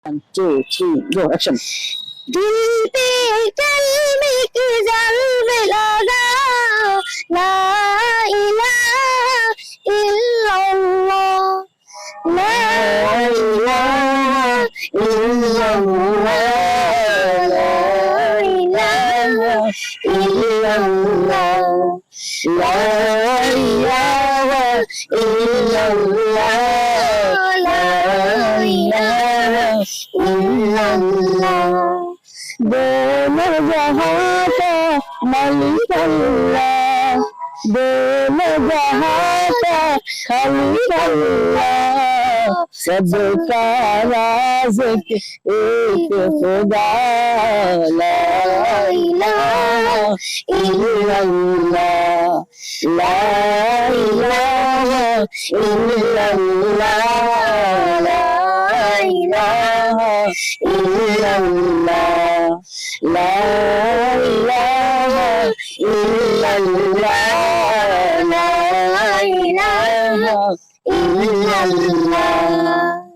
1, 2, 3, go, action. दिल पे कलमे की ज़ल्ब लगाओ, ला इलाहा इल्लल्लाह, ला इलाहा इल्लल्लाह, ला इलाहा इल्लल्लाह, ला इलाहा इल्लल्लाह, ला इलाहा इल्लल्लाह। दोनों जहां का मालिक अल्लाह, दोनों जहां का खालिक अल्लाह, सबका राज़िक एक खुदा, ला इलाहा इल्लल्लाह, ला इलाहा इल्लल्लाह, ला इलाहा इल्लल्लाह, ला इलाहा इल्लल्लाह, ला इलाहा इल्लल्लाह।